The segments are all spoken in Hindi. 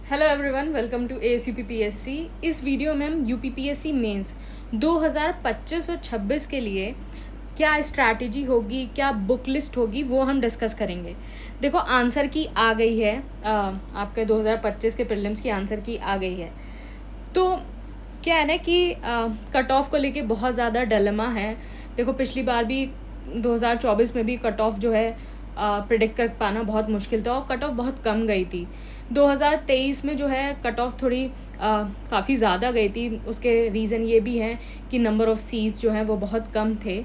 Hello everyone, welcome to ASUPPSC। इस वीडियो में हम UPPSC मेंस 2025 और 26 के लिए क्या स्ट्रैटेजी होगी, क्या बुक लिस्ट होगी, वो हम डिस्कस करेंगे। देखो, आंसर की आ गई है, आपके 2025 के प्रीलिम्स की आंसर की आ गई है। तो क्या है ना कि कट ऑफ को लेके बहुत ज़्यादा डिलेमा है। देखो, पिछली बार भी 2024 में भी कट ऑफ जो है प्रिडिक्ट कर पाना बहुत मुश्किल था और कट ऑफ बहुत कम गई थी। 2023 में जो है कट ऑफ थोड़ी काफ़ी ज़्यादा गई थी। उसके रीज़न ये भी हैं कि नंबर ऑफ़ सीट्स जो हैं वो बहुत कम थे।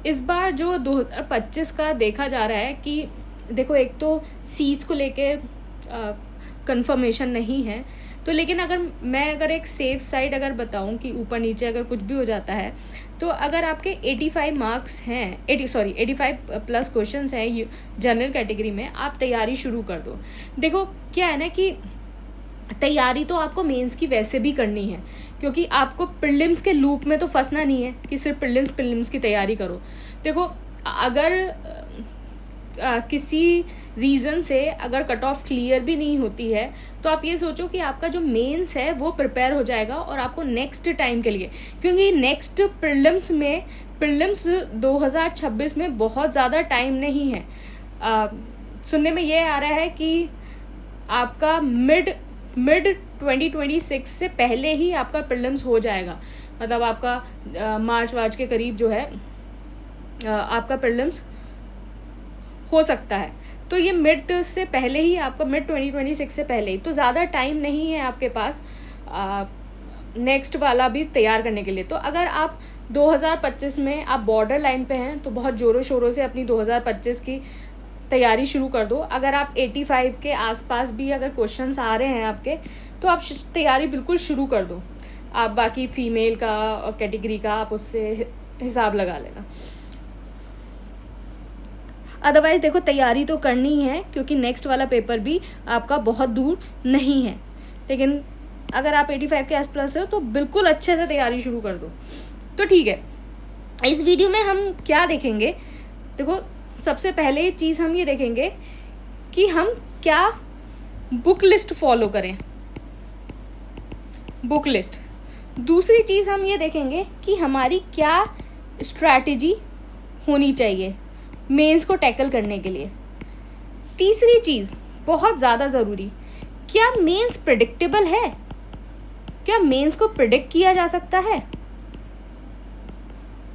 इस बार जो 2025 का देखा जा रहा है कि देखो, एक तो सीट्स को लेके कंफर्मेशन नहीं है, तो लेकिन अगर एक सेफ साइड अगर बताऊं कि ऊपर नीचे अगर कुछ भी हो जाता है, तो अगर आपके 85 मार्क्स हैं 85 प्लस क्वेश्चंस हैं जनरल कैटेगरी में, आप तैयारी शुरू कर दो। देखो, क्या है ना कि तैयारी तो आपको मेंस की वैसे भी करनी है, क्योंकि आपको प्रीलिम्स के लूप में तो फंसना नहीं है कि सिर्फ प्रीलिम्स की तैयारी करो। देखो, अगर किसी रीज़न से अगर कट ऑफ क्लियर भी नहीं होती है, तो आप ये सोचो कि आपका जो मेंस है वो प्रिपेयर हो जाएगा और आपको नेक्स्ट टाइम के लिए, क्योंकि नेक्स्ट प्रीलिम्स 2026 में बहुत ज़्यादा टाइम नहीं है। सुनने में ये आ रहा है कि आपका मिड 2026 से पहले ही आपका प्रीलिम्स हो जाएगा। मतलब आपका मार्च के करीब जो है आपका प्रीलिम्स हो सकता है। तो ये मिड से पहले ही, आपका मिड 2026 से पहले ही, तो ज़्यादा टाइम नहीं है आपके पास नेक्स्ट वाला भी तैयार करने के लिए। तो अगर आप 2025 में आप बॉर्डर लाइन पे हैं, तो बहुत ज़ोरों शोरों से अपनी 2025 की तैयारी शुरू कर दो। अगर आप 85 के आसपास भी अगर क्वेश्चंस आ रहे हैं आपके, तो आप तैयारी बिल्कुल शुरू कर दो। आप बाकी फ़ीमेल का और कैटेगरी का आप उससे हिसाब लगा लेना। अदरवाइज़ देखो, तैयारी तो करनी है, क्योंकि नेक्स्ट वाला पेपर भी आपका बहुत दूर नहीं है। लेकिन अगर आप 85 के आस पास हो तो बिल्कुल अच्छे से तैयारी शुरू कर दो। तो ठीक है, इस वीडियो में हम क्या देखेंगे। देखो, सबसे पहले चीज़ हम ये देखेंगे कि हम क्या बुक लिस्ट फॉलो करें, बुक लिस्ट। दूसरी चीज़ हम ये देखेंगे कि हमारी क्या स्ट्रैटेजी होनी चाहिए मेंस को टैकल करने के लिए। तीसरी चीज़ बहुत ज़्यादा ज़रूरी, क्या मेंस प्रेडिक्टेबल है, क्या मेंस को प्रिडिक्ट किया जा सकता है।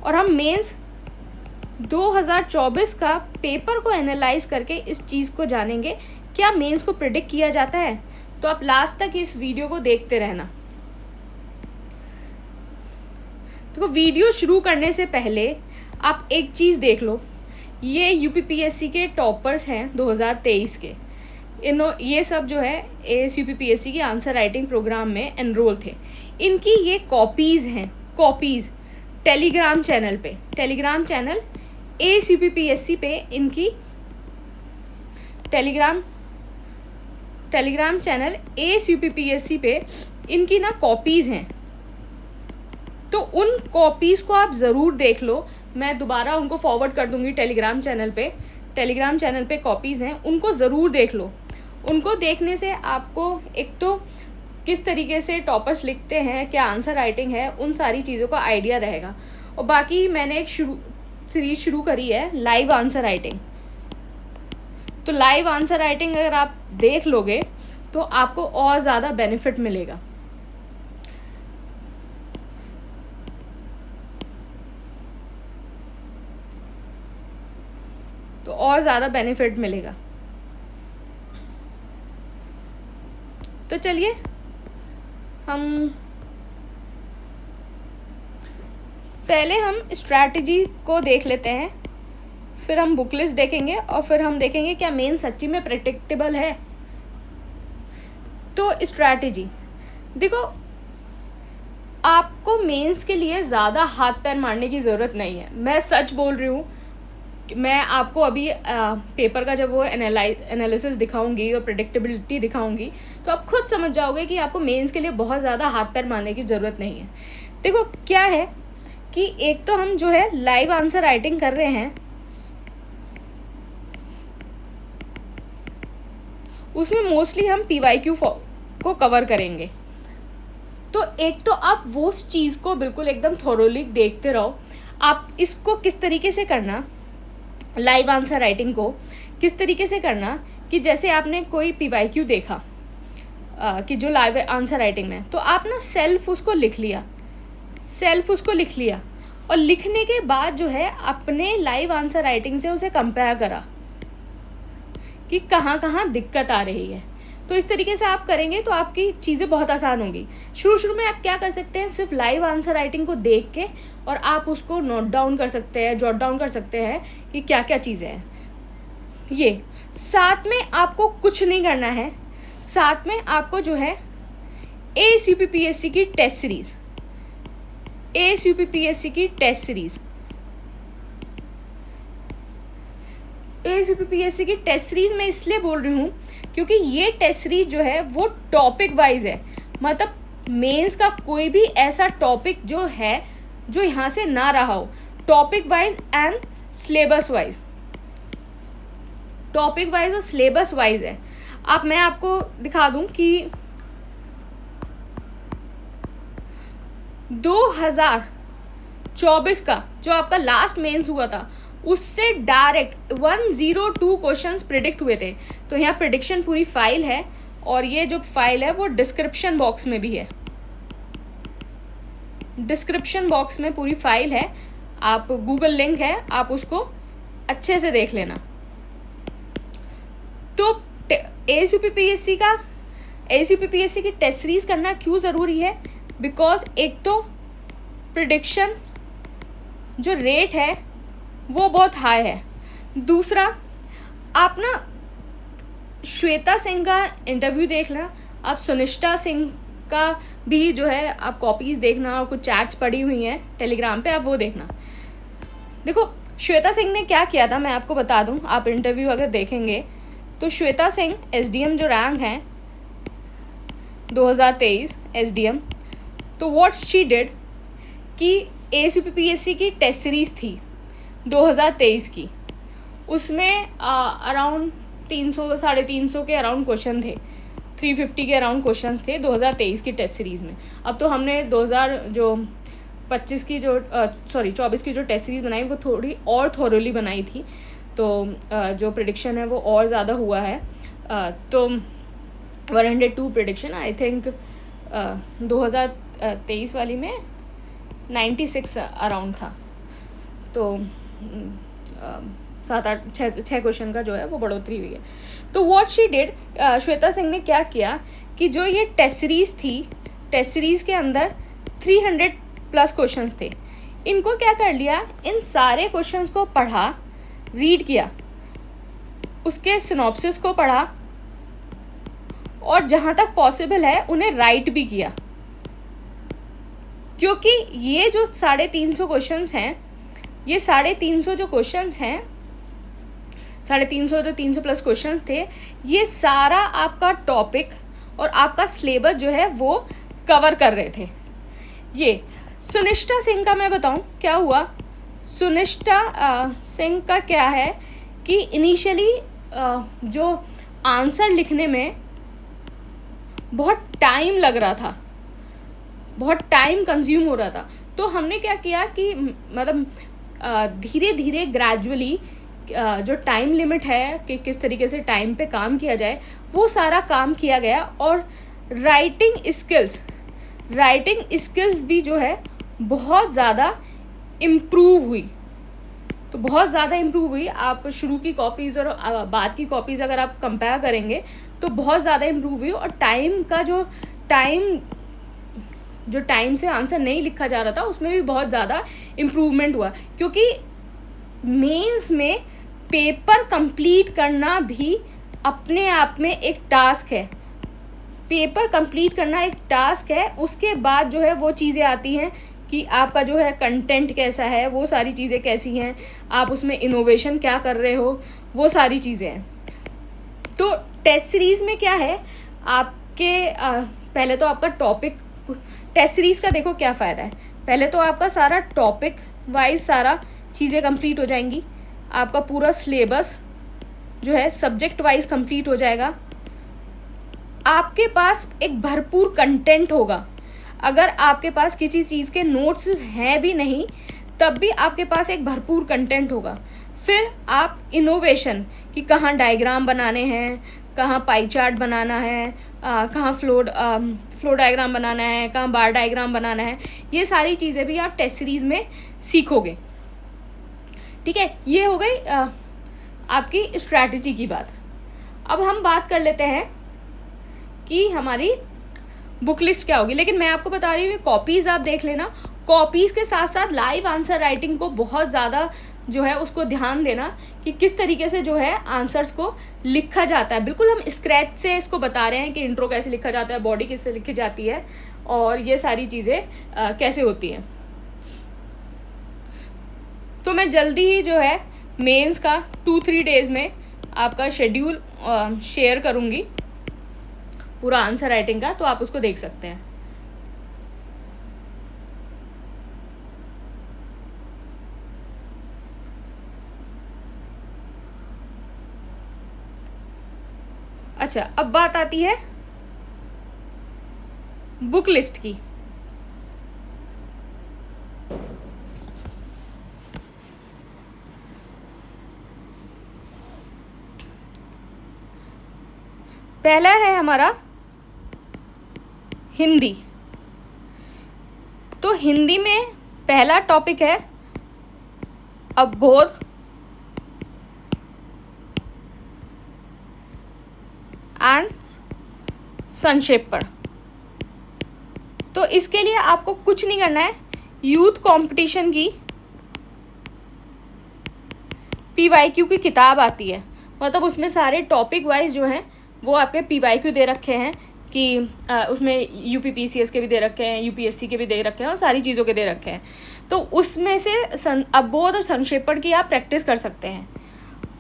और हम मेंस 2024 का पेपर को एनालाइज करके इस चीज़ को जानेंगे, क्या मेंस को प्रिडिक्ट किया जाता है। तो आप लास्ट तक इस वीडियो को देखते रहना। तो वीडियो शुरू करने से पहले आप एक चीज़ देख लो, ये UPPSC के टॉपर्स हैं 2023 के। ये सब जो है ASUPPSC के आंसर राइटिंग प्रोग्राम में एनरोल थे। इनकी ये कॉपीज़ हैं, कॉपीज़ टेलीग्राम चैनल पे, टेलीग्राम चैनल ASUPPSC पे इनकी टेलीग्राम चैनल ASUPPSC पे इनकी ना कॉपीज़ हैं। तो उन कॉपीज़ को आप ज़रूर देख लो। मैं दोबारा उनको फॉरवर्ड कर दूंगी टेलीग्राम चैनल पे कॉपीज़ हैं, उनको ज़रूर देख लो। उनको देखने से आपको एक तो किस तरीके से टॉपर्स लिखते हैं, क्या आंसर राइटिंग है, उन सारी चीज़ों का आइडिया रहेगा। और बाकी मैंने एक सीरीज़ शुरू करी है, लाइव आंसर राइटिंग। तो लाइव आंसर राइटिंग अगर आप देख लोगे तो आपको और ज़्यादा बेनिफिट मिलेगा। तो चलिए पहले हम स्ट्रैटेजी को देख लेते हैं, फिर हम बुक लिस्ट देखेंगे और फिर हम देखेंगे क्या मेन सच्ची में प्रेडिक्टेबल है। तो स्ट्रैटेजी देखो, आपको मेंस के लिए ज़्यादा हाथ पैर मारने की ज़रूरत नहीं है। मैं सच बोल रही हूँ। मैं आपको अभी पेपर का जब वो एनालिसिस दिखाऊंगी और प्रेडिक्टेबिलिटी दिखाऊंगी, तो आप खुद समझ जाओगे कि आपको मेंस के लिए बहुत ज़्यादा हाथ पैर मारने की ज़रूरत नहीं है। देखो, क्या है कि एक तो हम जो है लाइव आंसर राइटिंग कर रहे हैं, उसमें मोस्टली हम PYQ को कवर करेंगे। तो एक तो आप वो चीज़ को बिल्कुल एकदम थोरोली देखते रहो। आप इसको किस तरीके से करना, लाइव आंसर राइटिंग को किस तरीके से करना कि जैसे आपने कोई PYQ देखा कि जो लाइव आंसर राइटिंग में, तो आप ना सेल्फ उसको लिख लिया और लिखने के बाद जो है अपने लाइव आंसर राइटिंग से उसे कंपेयर करा कि कहाँ कहाँ दिक्कत आ रही है। तो इस तरीके से आप करेंगे तो आपकी चीज़ें बहुत आसान होंगी। शुरू में आप क्या कर सकते हैं, सिर्फ लाइव आंसर राइटिंग को देख के और आप उसको नोट डाउन कर सकते हैं, जॉट डाउन कर सकते हैं कि क्या क्या चीज़ें हैं। ये साथ में आपको कुछ नहीं करना है, साथ में आपको जो है ASUPPSC की टेस्ट सीरीज़, ASUPPSC की टेस्ट सीरीज़ मैं इसलिए बोल रही हूँ क्योंकि ये टेस्ट सीरीज जो है वो टॉपिक वाइज है। मतलब मेंस का कोई भी ऐसा टॉपिक जो है जो यहाँ से ना रहा हो, topic wise and syllabus wise, topic wise और सिलेबस वाइज है। मैं आपको दिखा दूँ कि 2024 का जो आपका लास्ट मेंस हुआ था उससे डायरेक्ट 102 क्वेश्चंस प्रिडिक्ट हुए थे। तो यहाँ प्रिडिक्शन पूरी फाइल है और ये जो फाइल है वो डिस्क्रिप्शन बॉक्स में भी है, डिस्क्रिप्शन बॉक्स में पूरी फाइल है। आप गूगल लिंक है, आप उसको अच्छे से देख लेना। तो ASUPPSC की टेस्ट सीरीज करना क्यों ज़रूरी है? बिकॉज एक तो प्रिडिक्शन जो रेट है वो बहुत हाई है। दूसरा, आप ना श्वेता सिंह का इंटरव्यू देखना, आप सुनिष्ठा सिंह का भी जो है आप कॉपीज़ देखना और कुछ चैट्स पड़ी हुई हैं टेलीग्राम पे, आप वो देखना। देखो श्वेता सिंह ने क्या किया था मैं आपको बता दूं, आप इंटरव्यू अगर देखेंगे तो श्वेता सिंह SDM जो रैंक है 2023 SDM, तो व्हाट शी डिड कि ASUPPSC की टेस्ट सीरीज़ थी 2023 की, उसमें अराउंड 300-350 के अराउंड क्वेश्चन थे, 350 के अराउंड क्वेश्चंस थे 2023 की टेस्ट सीरीज़ में। अब तो हमने 2025 की जो 24 की जो टेस्ट सीरीज़ बनाई वो थोड़ी और थोरोली बनाई थी, तो जो प्रिडिक्शन है वो और ज़्यादा हुआ है। तो 102 प्रिडिक्शन आई थिंक 2023 वाली में 96 अराउंड था। तो 7-8-6 क्वेश्चन का जो है वो बढ़ोतरी हुई है। तो what she did, Shweta Singh ने क्या किया कि जो ये टेस्ट सीरीज़ थी, टेस्ट सीरीज़ के अंदर 300+ क्वेश्चंस थे, इनको क्या कर लिया, इन सारे क्वेश्चंस को पढ़ा, रीड किया, उसके सिनॉप्सिस को पढ़ा और जहाँ तक पॉसिबल है उन्हें राइट भी किया। क्योंकि ये जो 350 क्वेश्चंस हैं, ये 350 जो क्वेश्चंस हैं, 350 तो 300+ क्वेश्चंस थे, ये सारा आपका टॉपिक और आपका सिलेबस जो है वो कवर कर रहे थे। ये सुनिष्ठा सिंह का मैं बताऊं क्या हुआ। सुनिष्ठा सिंह का क्या है कि इनिशियली जो आंसर लिखने में बहुत टाइम लग रहा था, बहुत टाइम कंज्यूम हो रहा था, तो हमने क्या किया कि मतलब धीरे धीरे ग्रेजुअली जो टाइम लिमिट है कि किस तरीके से टाइम पे काम किया जाए वो सारा काम किया गया और राइटिंग स्किल्स भी जो है बहुत ज़्यादा इम्प्रूव हुई। तो बहुत ज़्यादा इम्प्रूव हुई। आप शुरू की कॉपीज़ और बाद की कॉपीज़ अगर आप कंपेयर करेंगे तो बहुत ज़्यादा इम्प्रूव हुई और जो टाइम से आंसर नहीं लिखा जा रहा था उसमें भी बहुत ज़्यादा इम्प्रूवमेंट हुआ। क्योंकि मेंस में पेपर कंप्लीट करना भी अपने आप में एक टास्क है, पेपर कंप्लीट करना एक टास्क है। उसके बाद जो है वो चीज़ें आती हैं कि आपका जो है कंटेंट कैसा है, वो सारी चीज़ें कैसी हैं, आप उसमें इनोवेशन क्या कर रहे हो, वो सारी चीज़ें हैं। तो टेस्ट सीरीज़ में क्या है, आपके पहले तो आपका टॉपिक, टेस्ट सीरीज़ का देखो क्या फ़ायदा है, पहले तो आपका सारा टॉपिक वाइज सारा चीज़ें कंप्लीट हो जाएंगी, आपका पूरा सिलेबस जो है सब्जेक्ट वाइज कंप्लीट हो जाएगा। आपके पास एक भरपूर कंटेंट होगा। अगर आपके पास किसी चीज़ के नोट्स हैं भी नहीं, तब भी आपके पास एक भरपूर कंटेंट होगा। फिर आप इनोवेशन कि कहाँ डायग्राम बनाने हैं, कहाँ पाई चार्ट बनाना है, कहाँ फ्लो डायग्राम बनाना है, कहाँ बार डायग्राम बनाना है, ये सारी चीज़ें भी आप टेस्ट सीरीज़ में सीखोगे। ठीक है, ये हो गई आपकी स्ट्रैटेजी की बात। अब हम बात कर लेते हैं कि हमारी बुक लिस्ट क्या होगी। लेकिन मैं आपको बता रही हूँ कॉपीज़ आप देख लेना। कॉपीज़ के साथ साथ लाइव आंसर राइटिंग को बहुत ज़्यादा जो है उसको ध्यान देना कि किस तरीके से जो है आंसर्स को लिखा जाता है। बिल्कुल हम स्क्रैच से इसको बता रहे हैं कि इंट्रो कैसे लिखा जाता है, बॉडी किससे लिखी जाती है, और ये सारी चीज़ें कैसे होती हैं। तो मैं जल्दी ही जो है मेंस का 2-3 डेज़ में आपका शेड्यूल शेयर करूँगी पूरा आंसर राइटिंग का, तो आप उसको देख सकते हैं। अच्छा, अब बात आती है बुक लिस्ट की। पहला है हमारा हिंदी। तो हिंदी में पहला टॉपिक है अवबोध एंड संक्षेपण। तो इसके लिए आपको कुछ नहीं करना है, यूथ कंपटीशन की PYQ की किताब आती है, मतलब उसमें सारे टॉपिक वाइज जो हैं वो आपके PYQ दे रखे हैं कि उसमें UPPCS के भी दे रखे हैं, UPSC के भी दे रखे हैं, और सारी चीज़ों के दे रखे हैं। तो उसमें से अवबोध और संक्षेपण की आप प्रैक्टिस कर सकते हैं।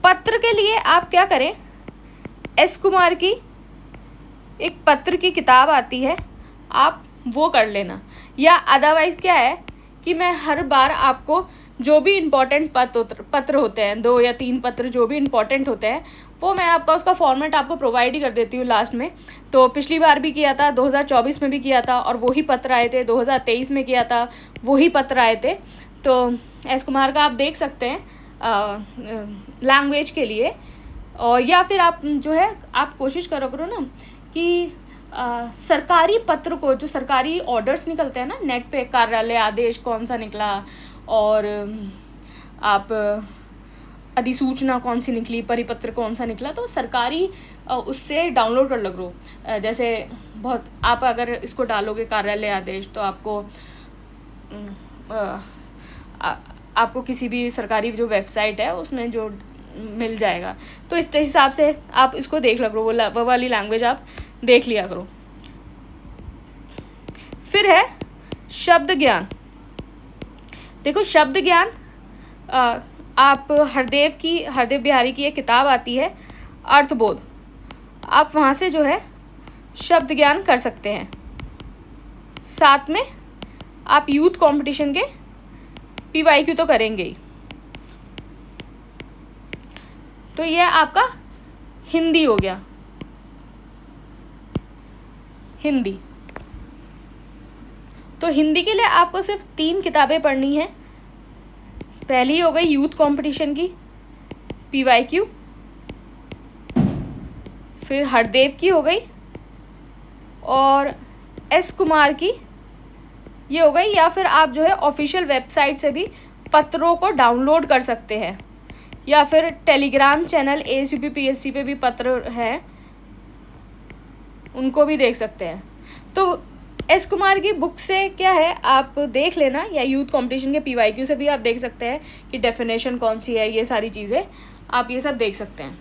पत्र के लिए आप क्या करें, S कुमार की एक पत्र की किताब आती है, आप वो कर लेना। या अदरवाइज़ क्या है कि मैं हर बार आपको जो भी इम्पोर्टेंट पत्र होते हैं, 2 या 3 पत्र जो भी इम्पोर्टेंट होते हैं, वो मैं आपका उसका फॉर्मेट आपको प्रोवाइड ही कर देती हूँ लास्ट में। तो पिछली बार भी किया था, 2024 में भी किया था, और वही पत्र आए थे। 2023 में किया था, वही पत्र आए थे। तो S कुमार का आप देख सकते हैं लैंग्वेज के लिए। और या फिर आप जो है आप कोशिश करो ना कि सरकारी पत्र को, जो सरकारी ऑर्डर्स निकलते हैं ना नेट पे, कार्यालय आदेश कौन सा निकला, और आप अधिसूचना कौन सी निकली, परिपत्र कौन सा निकला, तो सरकारी उससे डाउनलोड कर लो। जैसे बहुत आप अगर इसको डालोगे कार्यालय आदेश, तो आपको किसी भी सरकारी जो वेबसाइट है उसमें जो मिल जाएगा। तो इस हिसाब से आप इसको देख लो, वो वाली लैंग्वेज आप देख लिया करो। फिर है शब्द ज्ञान। देखो, शब्द ज्ञान आप हरदेव बिहारी की एक किताब आती है अर्थबोध, आप वहाँ से जो है शब्द ज्ञान कर सकते हैं। साथ में आप यूथ कंपटीशन के PYQ तो करेंगे ही। तो यह आपका हिंदी हो गया। हिंदी, तो हिंदी के लिए आपको सिर्फ 3 किताबें पढ़नी है। पहली हो गई यूथ कंपटीशन की PYQ, फिर हरदेव की हो गई, और S कुमार की ये हो गई। या फिर आप जो है ऑफिशियल वेबसाइट से भी पत्रों को डाउनलोड कर सकते हैं, या फिर टेलीग्राम चैनल ASUP-PSC पे भी पत्र हैं, उनको भी देख सकते हैं। तो S कुमार की बुक से क्या है आप देख लेना, या यूथ कंपटीशन के PYQ से भी आप देख सकते हैं कि डेफिनेशन कौन सी है, ये सारी चीज़ें आप ये सब देख सकते हैं।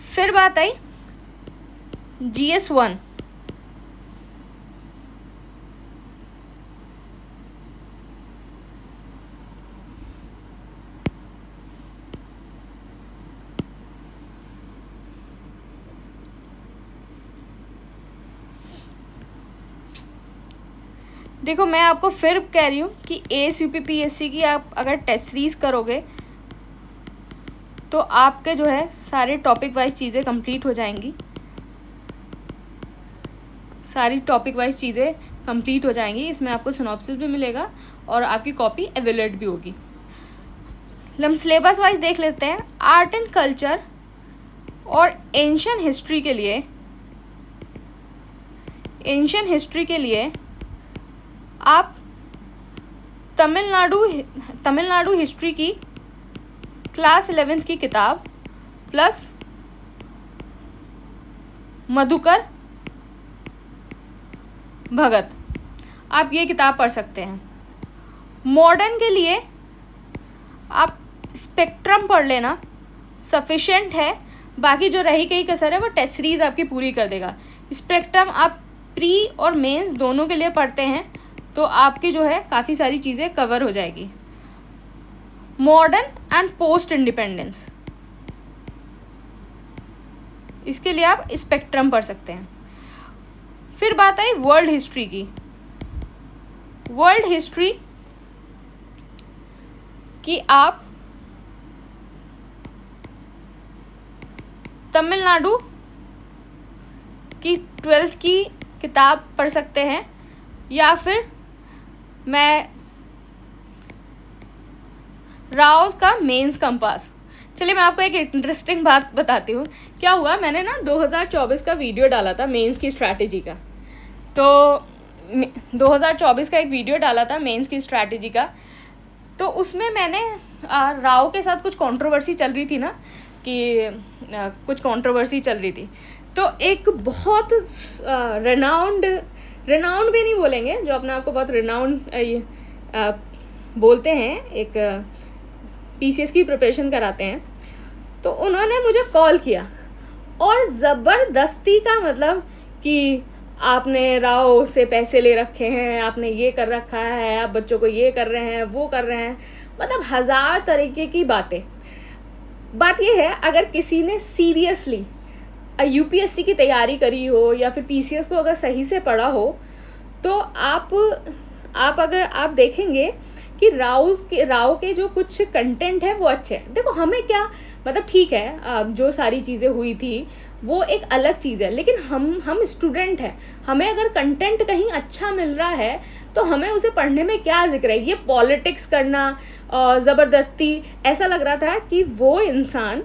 फिर बात आई GS1। देखो, मैं आपको फिर कह रही हूँ कि ASUP-PSC की आप अगर टेस्ट सीरीज़ करोगे तो आपके जो है सारे टॉपिक वाइज चीज़ें कंप्लीट हो जाएंगी, सारी टॉपिक वाइज चीज़ें कंप्लीट हो जाएंगी। इसमें आपको सिनॉप्सिस भी मिलेगा और आपकी कॉपी अवेलेबल भी होगी। हम सिलेबस वाइज देख लेते हैं। आर्ट एंड कल्चर और एंशियंट हिस्ट्री के लिए आप तमिलनाडु हिस्ट्री की क्लास 11th की किताब प्लस मधुकर भगत, आप ये किताब पढ़ सकते हैं। मॉडर्न के लिए आप स्पेक्ट्रम पढ़ लेना, सफिशेंट है। बाकी जो रही गई कसर है वो टेस्ट सीरीज़ आपकी पूरी कर देगा। स्पेक्ट्रम आप प्री और मेंस दोनों के लिए पढ़ते हैं तो आपकी जो है काफ़ी सारी चीज़ें कवर हो जाएगी। मॉडर्न एंड पोस्ट इंडिपेंडेंस, इसके लिए आप स्पेक्ट्रम पढ़ सकते हैं। फिर बात आई वर्ल्ड हिस्ट्री की। वर्ल्ड हिस्ट्री की आप तमिलनाडु की 12th की किताब पढ़ सकते हैं, या फिर मैं राउस का मेंस कंपास। चलिए मैं आपको एक इंटरेस्टिंग बात बताती हूँ। क्या हुआ, मैंने ना 2024 का वीडियो डाला था मेंस की स्ट्रैटेजी का। तो 2024 का एक वीडियो डाला था मेंस की स्ट्रैटेजी का। तो उसमें मैंने राव के साथ कुछ कंट्रोवर्सी चल रही थी ना, कि कुछ कंट्रोवर्सी चल रही थी। तो एक बहुत रेनाउंड भी नहीं बोलेंगे, जो अपने आप को बहुत रेनाउंड बोलते हैं, एक PCS की प्रिपरेशन कराते हैं। तो उन्होंने मुझे कॉल किया और ज़बरदस्ती का, मतलब कि आपने राव से पैसे ले रखे हैं, आपने ये कर रखा है, आप बच्चों को ये कर रहे हैं, वो कर रहे हैं, मतलब 1000 तरीके की बातें। बात ये है, अगर किसी ने सीरियसली UPSC की तैयारी करी हो या फिर PCS को अगर सही से पढ़ा हो, तो आप देखेंगे कि राव के जो कुछ कंटेंट है वो अच्छे हैं। देखो हमें क्या, मतलब ठीक है, जो सारी चीज़ें हुई थी वो एक अलग चीज़ है, लेकिन हम स्टूडेंट हैं। हमें अगर कंटेंट कहीं अच्छा मिल रहा है तो हमें उसे पढ़ने में क्या जिक्र है। ये पॉलिटिक्स करना ज़बरदस्ती, ऐसा लग रहा था कि वो इंसान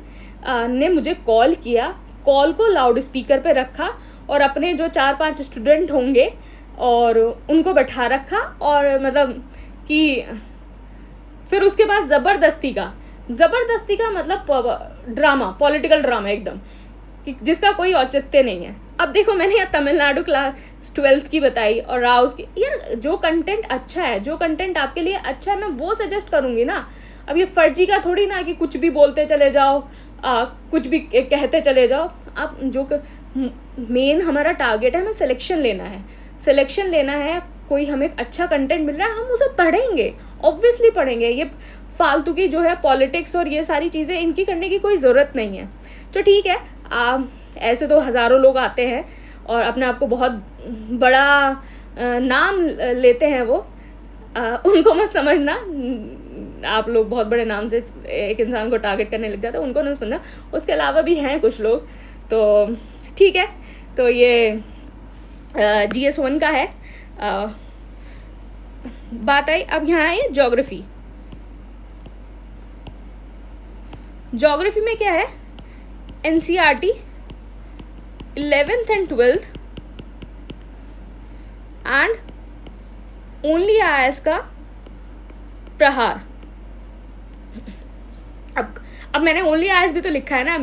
ने मुझे कॉल किया, कॉल को लाउड स्पीकर पे रखा और अपने जो 4-5 स्टूडेंट होंगे और उनको बैठा रखा, और मतलब कि फिर उसके बाद ज़बरदस्ती का मतलब ड्रामा, पॉलिटिकल ड्रामा एकदम, कि जिसका कोई औचित्य नहीं है। अब देखो मैंने यहाँ तमिलनाडु क्लास 12th की बताई और राउस की। यार जो कंटेंट अच्छा है, जो कंटेंट आपके लिए अच्छा है, मैं वो सजेस्ट करूँगी ना। अब ये फर्जी का थोड़ी ना कि कुछ भी बोलते चले जाओ, कुछ भी कहते चले जाओ। आप जो मेन हमारा टारगेट है, हमें सिलेक्शन लेना है। कोई हमें अच्छा कंटेंट मिल रहा है, हम उसे पढ़ेंगे, ऑब्वियसली पढ़ेंगे। ये फालतू की जो है पॉलिटिक्स और ये सारी चीज़ें, इनकी करने की कोई ज़रूरत नहीं है। तो ठीक है, ऐसे तो हज़ारों लोग आते हैं और अपने आप को बहुत बड़ा नाम लेते हैं, वो उनको मत समझना। आप लोग बहुत बड़े नाम से एक इंसान को टारगेट करने लग जाते हैं, उनको नहीं समझना। उसके अलावा भी हैं कुछ लोग, तो ठीक है। तो ये GS 1 का है। बात आई, अब यहाँ आई ज्योग्राफी। ज्योग्राफी में क्या है, NCERT 11th and 12th and only IAS का प्रहार। अब मैंने ओनली IAS भी तो लिखा है ना।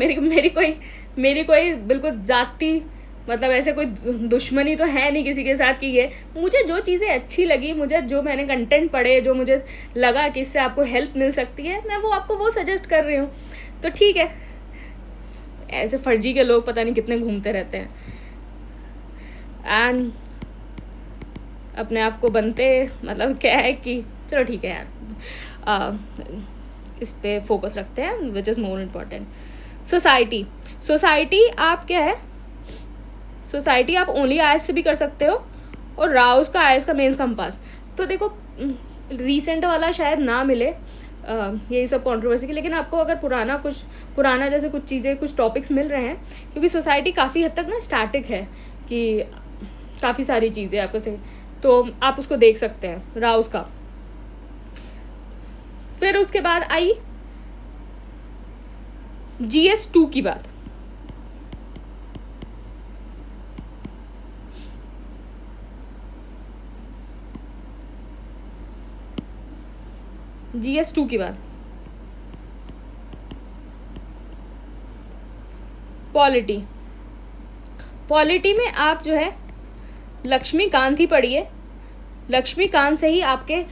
मेरी कोई बिल्कुल जाति, मतलब ऐसे कोई दुश्मनी तो है नहीं किसी के साथ। कि ये मुझे जो चीज़ें अच्छी लगी, मुझे जो मैंने कंटेंट पढ़े, जो मुझे लगा कि इससे आपको हेल्प मिल सकती है, मैं वो आपको सजेस्ट कर रही हूँ। तो ठीक है, ऐसे फर्जी के लोग पता नहीं कितने घूमते रहते हैं एंड अपने आप को बनते, मतलब क्या है कि चलो ठीक है यार, इस पे फोकस रखते हैं, which is more important. Society आप क्या है, सोसाइटी आप ओनली IAS से भी कर सकते हो और राउस का IAS का मेंस कंपास। तो देखो रिसेंट वाला शायद ना मिले, यही सब कंट्रोवर्सी की। लेकिन आपको अगर पुराना जैसे कुछ चीज़ें, कुछ टॉपिक्स मिल रहे हैं, क्योंकि सोसाइटी काफ़ी हद तक ना स्टैटिक है कि काफ़ी सारी चीज़ें आपको से, तो आप उसको देख सकते हैं राउस का। फिर उसके बाद आई GS2 की बात। GS2 की बात, पॉलिटी में आप जो है लक्ष्मीकांत ही पढ़िए। लक्ष्मीकांत से ही आपके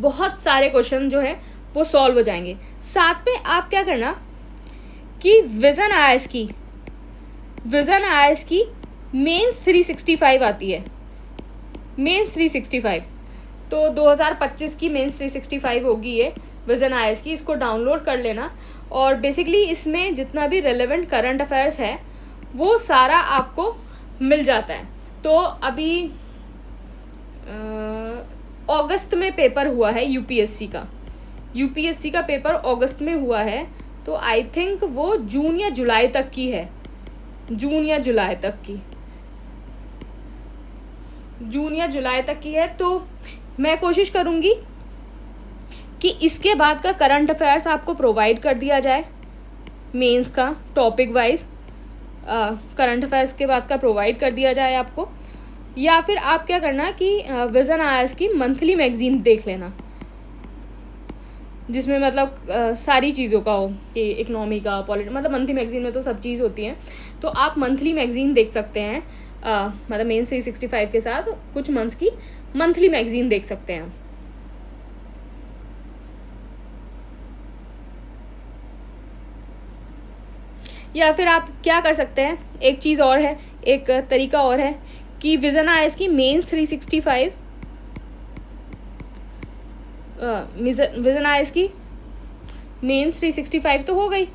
बहुत सारे क्वेश्चन जो है वो सॉल्व हो जाएंगे। साथ में आप क्या करना कि विजन आईएएस की मेंस 365 आती है, मेंस 365। तो 2025 की मेंस 365 होगी ये विजन आईएएस की, इसको डाउनलोड कर लेना। और बेसिकली इसमें जितना भी रेलेवेंट करंट अफेयर्स है वो सारा आपको मिल जाता है। तो अभी अगस्त में पेपर हुआ है यूपीएससी का पेपर अगस्त में हुआ है, तो आई थिंक वो जून या जुलाई तक की है, जून या जुलाई तक की है। तो मैं कोशिश करूँगी कि इसके बाद का करंट अफेयर्स आपको प्रोवाइड कर दिया जाए, मेंस का टॉपिक वाइज करंट अफेयर्स के बाद का प्रोवाइड कर दिया जाए आपको। या फिर आप क्या करना कि विजन आईएएस की मंथली मैगजीन देख लेना, जिसमें मतलब सारी चीज़ों का हो कि इकोनॉमी का, मतलब मंथली मैगजीन में तो सब चीज़ होती है। तो आप मंथली मैगजीन देख सकते हैं, मतलब मेंस 365 के साथ कुछ मंथ्स की मंथली मैगजीन देख सकते हैं। या फिर आप क्या कर सकते हैं, एक चीज़ और है, एक तरीका और है कि विजन आईएएस की मेंस 365 विजन आईएएस की मेंस 365 तो हो गई,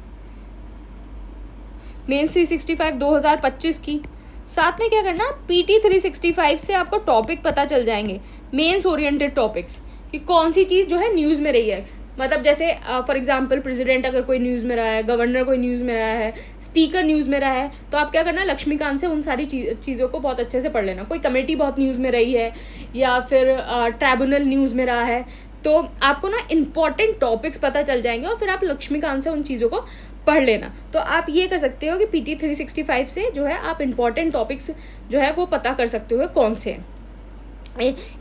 मेंस 365 2025 की। साथ में क्या करना, PT 365 से आपको टॉपिक पता चल जाएंगे, मेंस ओरिएंटेड टॉपिक्स, कि कौन सी चीज़ जो है न्यूज़ में रही है। मतलब जैसे फॉर एग्जांपल प्रेसिडेंट अगर कोई न्यूज़ में रहा है, गवर्नर कोई न्यूज़ में रहा है, स्पीकर न्यूज़ में रहा है, तो आप क्या करना, लक्ष्मीकांत से उन सारी चीज़ों को बहुत अच्छे से पढ़ लेना। कोई कमेटी बहुत न्यूज़ में रही है या फिर ट्राइब्यूनल न्यूज़ में रहा है, तो आपको ना इम्पॉर्टेंट टॉपिक्स पता चल जाएंगे और फिर आप लक्ष्मीकांत से उन चीज़ों को पढ़ लेना। तो आप ये कर सकते हो कि PT 365 से जो है आप इम्पॉर्टेंट टॉपिक्स जो है वो पता कर सकते हो कौन से हैं,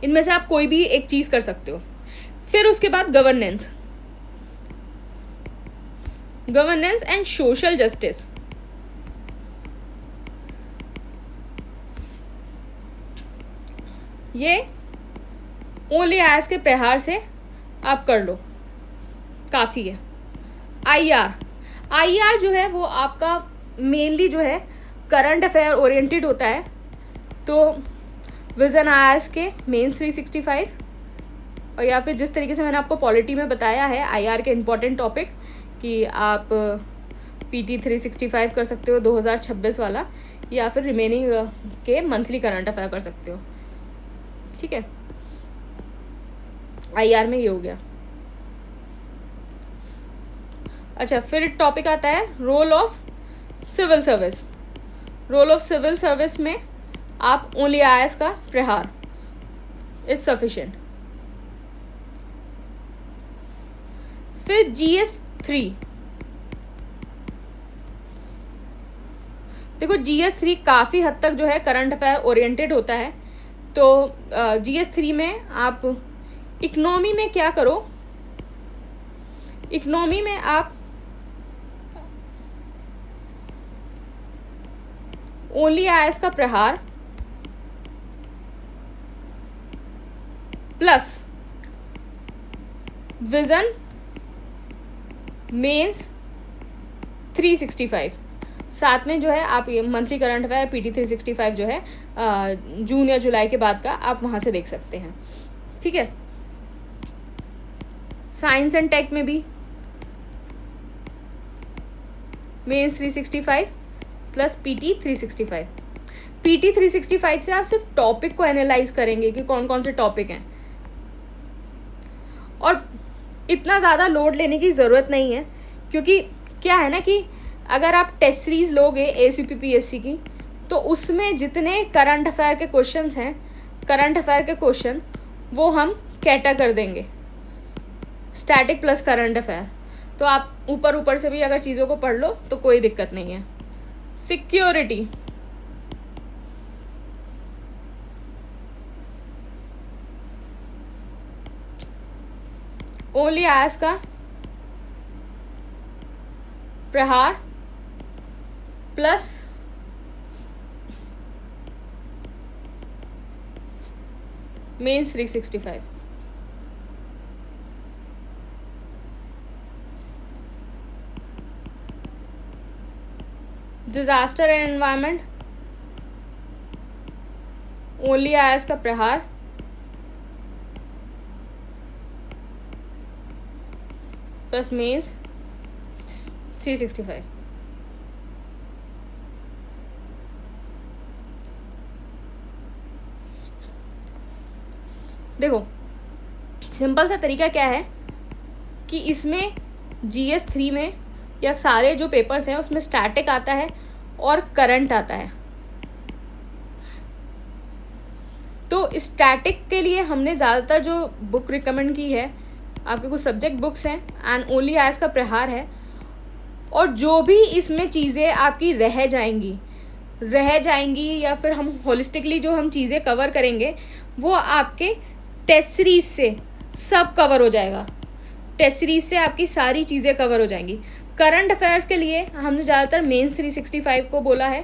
इनमें से आप कोई भी एक चीज़ कर सकते हो। फिर उसके बाद गवर्नेंस एंड सोशल जस्टिस। ये ओनली आईएएस के प्रहार से आप कर लो, काफ़ी है। IR जो है वो आपका मेनली जो है करंट अफेयर ओरिएंटेड होता है। तो विजन आईएएस के मेंस 365 और या फिर जिस तरीके से मैंने आपको पॉलिटी में बताया है IR के इम्पॉर्टेंट टॉपिक, कि आप PT 365 कर सकते हो 2026 वाला, या फिर रिमेनिंग के मंथली करंट अफेयर कर सकते हो। ठीक है, IR में ये हो गया। अच्छा, फिर टॉपिक आता है रोल ऑफ सिविल सर्विस में आप ओनली आईएएस का प्रहार इज सफिशिएंट। फिर GS3, देखो GS3 काफ़ी हद तक जो है करंट अफेयर ओरिएंटेड होता है। तो GS3 में आप इकोनॉमी में क्या करो, इकोनॉमी में आप ओनली आईएएस का प्रहार प्लस विजन मेंस 365, साथ में जो है आप ये मंथली करंट अफेयर PT 365 जो है जून या जुलाई के बाद का आप वहाँ से देख सकते हैं। ठीक है, साइंस एंड टेक में भी मेंस 365 प्लस PT 365। PT 365 से आप सिर्फ टॉपिक को एनालाइज करेंगे कि कौन कौन से टॉपिक हैं, और इतना ज़्यादा लोड लेने की ज़रूरत नहीं है, क्योंकि क्या है ना कि अगर आप टेस्ट सीरीज़ लोगे ACPPSC की, तो उसमें जितने करंट अफेयर के क्वेश्चंस हैं, करंट अफेयर के क्वेश्चन वो हम कैटर कर देंगे, स्टैटिक प्लस करंट अफेयर। तो आप ऊपर ऊपर से भी अगर चीज़ों को पढ़ लो तो कोई दिक्कत नहीं है। सिक्योरिटी, ओनली आयस का प्रहार plus mains 365। Disaster and environment, only IAS का प्रहार प्लस मेंस 365। देखो सिंपल सा तरीका क्या है कि इसमें GS 3 में या सारे जो पेपर्स हैं उसमें स्टैटिक आता है और करंट आता है। तो स्टैटिक के लिए हमने ज़्यादातर जो बुक रिकमेंड की है, आपके कुछ सब्जेक्ट बुक्स हैं एंड ओनली आयस का प्रहार है। और जो भी इसमें चीज़ें आपकी रह जाएंगी या फिर हम होलिस्टिकली जो हम चीज़ें कवर करेंगे वो आपके टेस्ट सीरीज से सब कवर हो जाएगा। टेस्ट सीरीज से आपकी सारी चीज़ें कवर हो जाएंगी। करंट अफेयर्स के लिए हमने ज़्यादातर मेंस 365 को बोला है,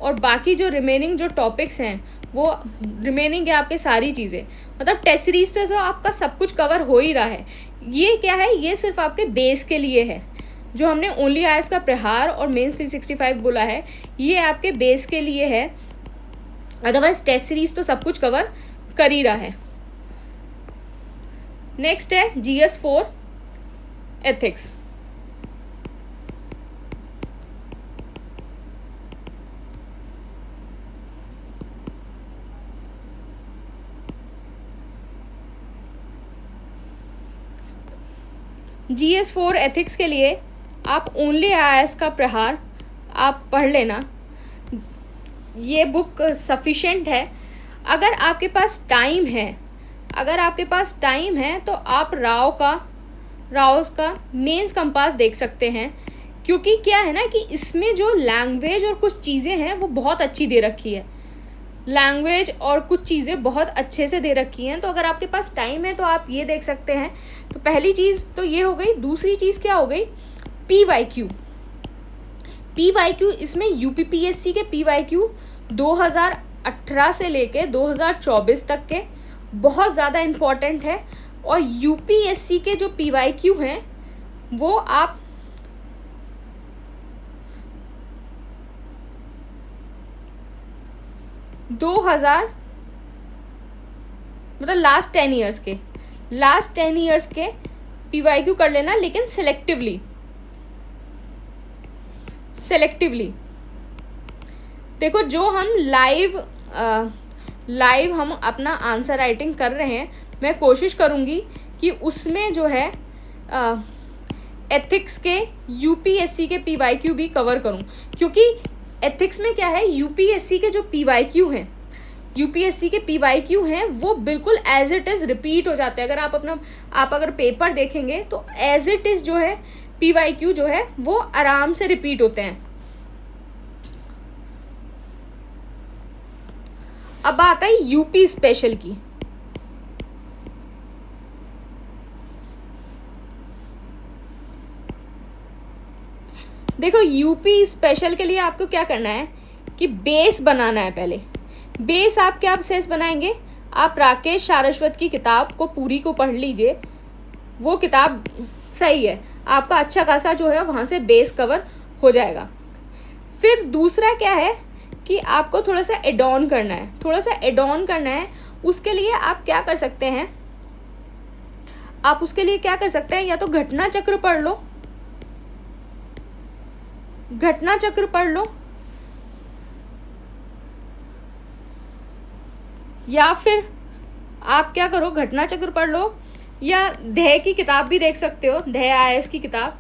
और बाकी जो रिमेनिंग जो टॉपिक्स हैं वो रिमेनिंग है आपके सारी चीज़ें, मतलब टेस्ट सीरीज से तो आपका सब कुछ कवर हो ही रहा है। ये क्या है, ये सिर्फ आपके बेस के लिए है। जो हमने ओनली आयस का प्रहार और मेंस 365 बोला है, ये आपके बेस के लिए है, अदरवाइज टेस्ट सीरीज तो सब कुछ कवर कर ही रहा है। नेक्स्ट है GS 4 एथिक्स। GS 4 एथिक्स के लिए आप ओनली आयस का प्रहार आप पढ़ लेना, ये बुक सफिशेंट है। अगर आपके पास टाइम है तो आप राव का मेंस कंपास देख सकते हैं, क्योंकि क्या है ना कि इसमें जो लैंग्वेज और कुछ चीज़ें हैं वो बहुत अच्छी दे रखी है। लैंग्वेज और कुछ चीज़ें बहुत अच्छे से दे रखी हैं, तो अगर आपके पास टाइम है तो आप ये देख सकते हैं। तो पहली चीज़ तो ये हो गई। दूसरी चीज़ क्या हो गई, PYQ। इसमें UPPSC के PYQ 2018 से लेके 2024 तक के बहुत ज़्यादा इम्पॉर्टेंट है, और UPSC के जो PYQ हैं वो आप मतलब लास्ट 10 ईयर्स के PYQ कर लेना, लेकिन सेलेक्टिवली। देखो जो हम लाइव हम अपना आंसर राइटिंग कर रहे हैं, मैं कोशिश करूँगी कि उसमें जो है एथिक्स के UPSC के PYQ भी कवर करूँ, क्योंकि एथिक्स में क्या है, UPSC के जो PYQ हैं वो बिल्कुल एज इट इज़ रिपीट हो जाते हैं। अगर आप अगर पेपर देखेंगे तो एज इट इज़ जो है PYQ जो है वो आराम से रिपीट होते हैं। अब बात आई यूपी स्पेशल की। देखो यूपी स्पेशल के लिए आपको क्या करना है कि बेस बनाना है। पहले बेस आप क्या बेस बनाएंगे, आप राकेश सारस्वत की किताब को पूरी को पढ़ लीजिए, वो किताब सही है, आपका अच्छा खासा जो है वहाँ से बेस कवर हो जाएगा। फिर दूसरा क्या है कि आपको थोड़ा सा एड ऑन करना है। उसके लिए आप क्या कर सकते हैं, या तो घटना चक्र पढ़ लो, या फिर आप क्या करो, घटना चक्र पढ़ लो, या दह की किताब भी देख सकते हो, दह IAS की किताब,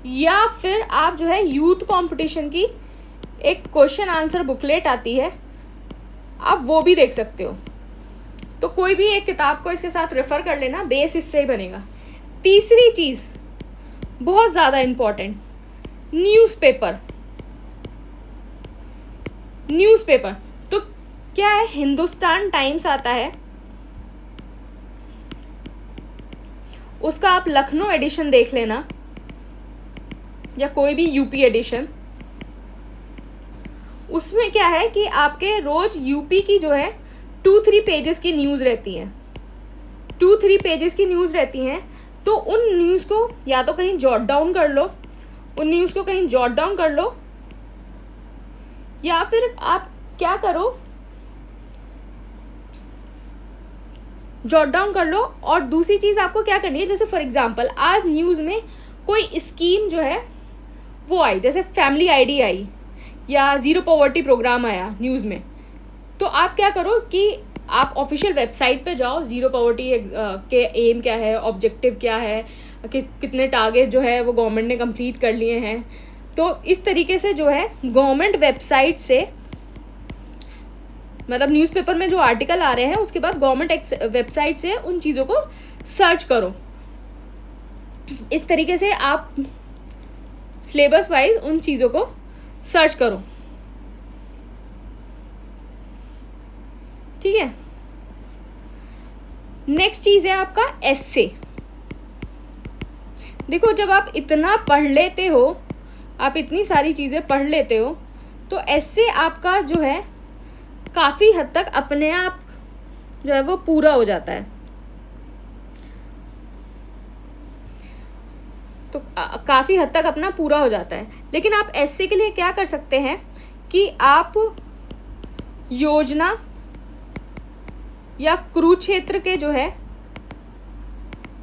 या फिर आप जो है यूथ कंपटीशन की एक क्वेश्चन आंसर बुकलेट आती है, आप वो भी देख सकते हो। तो कोई भी एक किताब को इसके साथ रेफ़र कर लेना, बेस इससे ही बनेगा। तीसरी चीज़ बहुत ज़्यादा इम्पॉर्टेंट, न्यूज़पेपर। तो क्या है, हिंदुस्तान टाइम्स आता है, उसका आप लखनऊ एडिशन देख लेना या कोई भी यूपी एडिशन। उसमें क्या है कि आपके रोज़ यूपी की जो है 2-3 पेजेस की न्यूज़ रहती हैं, 2-3 पेजेस की न्यूज़ रहती हैं। तो उन न्यूज़ को या तो कहीं जॉट डाउन कर लो, या फिर आप क्या करो, जॉट डाउन कर लो। और दूसरी चीज़ आपको क्या करनी है, जैसे फॉर एग्जांपल आज न्यूज़ में कोई स्कीम जो है वो आई, जैसे फैमिली ID आई या ज़ीरो पॉवर्टी प्रोग्राम आया न्यूज़ में, तो आप क्या करो कि आप ऑफिशियल वेबसाइट पे जाओ, ज़ीरो पॉवर्टी के एम क्या है, ऑब्जेक्टिव क्या है, कितने टारगेट जो है वो गवर्नमेंट ने कंप्लीट कर लिए हैं। तो इस तरीके से जो है गवर्नमेंट वेबसाइट से, मतलब न्यूज़पेपर में जो आर्टिकल आ रहे हैं उसके बाद गवर्नमेंट वेबसाइट से उन चीज़ों को सर्च करो। इस तरीके से आप सिलेबस वाइज उन चीज़ों को सर्च करो, ठीक है। नेक्स्ट चीज़ है आपका एस्से। देखो जब आप इतना पढ़ लेते हो, आप इतनी सारी चीज़ें पढ़ लेते हो, तो एस्से आपका जो है काफ़ी हद तक अपने आप जो है वो पूरा हो जाता है। तो काफ़ी हद तक अपना पूरा हो जाता है। लेकिन आप एस्से के लिए क्या कर सकते हैं कि आप योजना या कुरुक्षेत्र के जो है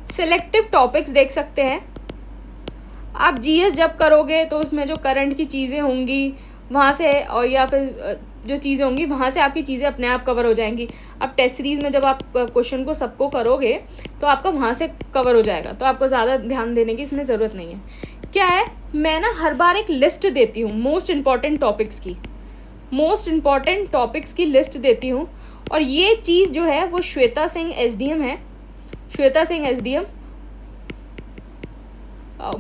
सिलेक्टिव टॉपिक्स देख सकते हैं। आप GS जब करोगे तो उसमें जो करंट की चीज़ें होंगी वहाँ से, और या फिर जो चीज़ें होंगी वहाँ से आपकी चीज़ें अपने आप कवर हो जाएंगी। अब टेस्ट सीरीज़ में जब आप क्वेश्चन को सबको करोगे तो आपका वहाँ से कवर हो जाएगा, तो आपको ज़्यादा ध्यान देने की इसमें ज़रूरत नहीं है। क्या है, मैं ना हर बार एक लिस्ट देती हूँ मोस्ट इम्पॉर्टेंट टॉपिक्स की लिस्ट देती हूँ। और ये चीज़ जो है वो श्वेता सिंह SDM है, श्वेता सिंह SDM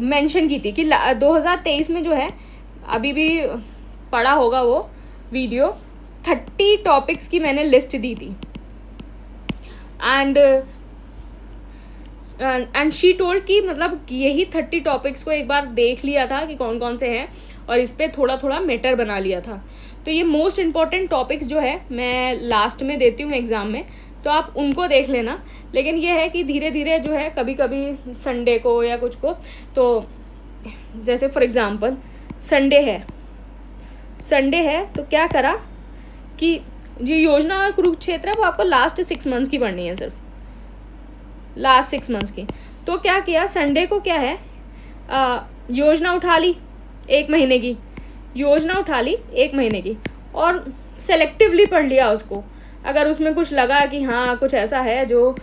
मेंशन की थी कि 2023 में जो है, अभी भी पढ़ा होगा वो वीडियो, 30 टॉपिक्स की मैंने लिस्ट दी थी। एंड शी टोल्ड कि मतलब यही 30 टॉपिक्स को एक बार देख लिया था कि कौन कौन से हैं, और इस पर थोड़ा थोड़ा मैटर बना लिया था। तो ये मोस्ट इम्पॉर्टेंट टॉपिक्स जो है मैं लास्ट में देती हूँ एग्ज़ाम में, तो आप उनको देख लेना। लेकिन ये है कि धीरे धीरे जो है कभी कभी संडे को या कुछ को, तो जैसे फॉर एग्ज़ाम्पल संडे है तो क्या करा कि जो योजना और कुरुक्षेत्र है वो आपको लास्ट 6 मंथ्स की पढ़नी है, सिर्फ लास्ट 6 मंथ्स की। तो क्या किया, संडे को क्या है, योजना उठा ली 1 महीने की, और सेलेक्टिवली पढ़ लिया उसको। अगर उसमें कुछ लगा कि हाँ कुछ ऐसा है जो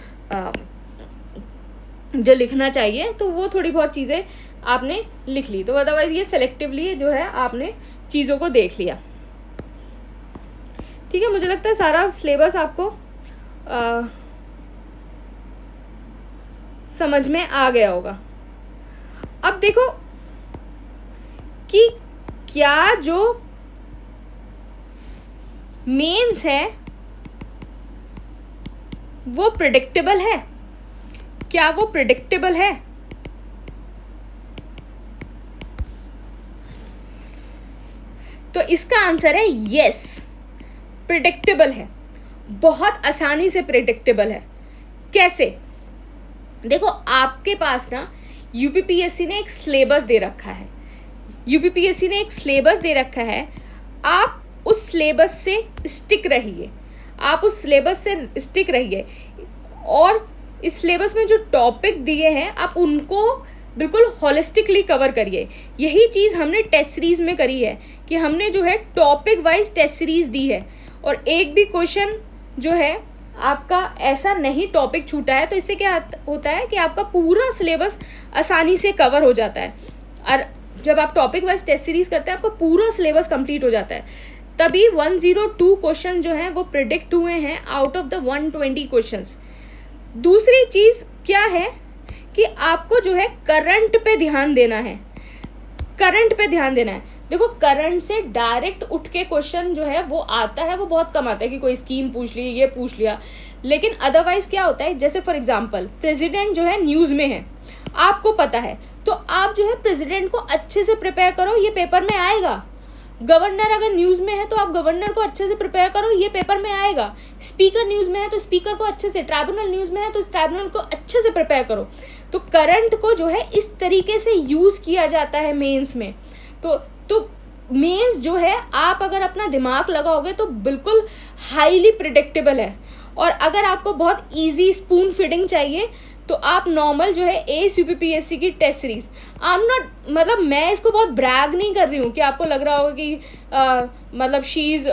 लिखना चाहिए, तो वो थोड़ी बहुत चीज़ें आपने लिख ली। तो अदरवाइज़ ये सेलेक्टिवली जो है आपने चीज़ों को देख लिया, ठीक है। मुझे लगता है सारा सिलेबस आपको समझ में आ गया होगा। अब देखो कि क्या जो मेंस है वो प्रेडिक्टेबल है, क्या वो प्रेडिक्टेबल है? तो इसका आंसर है यस, प्रेडिक्टेबल है, बहुत आसानी से प्रेडिक्टेबल है। कैसे? देखो आपके पास ना यूपीपीएससी ने एक सिलेबस दे रखा है, आप उस सिलेबस से स्टिक रहिए, और इस सिलेबस में जो टॉपिक दिए हैं आप उनको बिल्कुल होलिस्टिकली कवर करिए। यही चीज़ हमने टेस्ट सीरीज़ में करी है कि हमने जो है टॉपिक वाइज टेस्ट सीरीज़ दी है, और एक भी क्वेश्चन जो है आपका ऐसा नहीं टॉपिक छूटा है, तो इससे क्या होता है कि आपका पूरा सिलेबस आसानी से कवर हो जाता है। और जब आप टॉपिक वाइज टेस्ट सीरीज करते हैं आपका पूरा सिलेबस कंप्लीट हो जाता है। तभी 102 क्वेश्चन जो हैं वो प्रिडिक्ट हुए हैं आउट ऑफ द 120 क्वेश्चंस। दूसरी चीज़ क्या है कि आपको जो है करंट पे ध्यान देना है, करंट पे ध्यान देना है। देखो, करंट से डायरेक्ट उठ के क्वेश्चन जो है वो आता है, वो बहुत कम आता है कि कोई स्कीम पूछ ली, ये पूछ लिया। लेकिन अदरवाइज क्या होता है, जैसे फॉर एग्जांपल प्रेसिडेंट जो है न्यूज़ में है, आपको पता है, तो आप जो है प्रेसिडेंट को अच्छे से प्रिपेयर करो, ये पेपर में आएगा। गवर्नर अगर न्यूज़ में है तो आप गवर्नर को अच्छे से प्रिपेयर करो, ये पेपर में आएगा। स्पीकर न्यूज़ में है तो स्पीकर को अच्छे से, ट्राइब्यूनल न्यूज़ में है तो ट्राइब्यूनल को अच्छे से प्रिपेयर करो। तो करंट को जो है इस तरीके से यूज़ किया जाता है मेंस में। तो मेंस जो है आप अगर अपना दिमाग लगाओगे तो बिल्कुल हाईली प्रिडिक्टेबल है। और अगर आपको बहुत ईजी स्पून फीडिंग चाहिए तो आप नॉर्मल जो है ACPPSC की test series, I am not, मतलब मैं इसको बहुत ब्रैग नहीं कर रही हूँ कि आपको लग रहा होगा कि मतलब शी इज़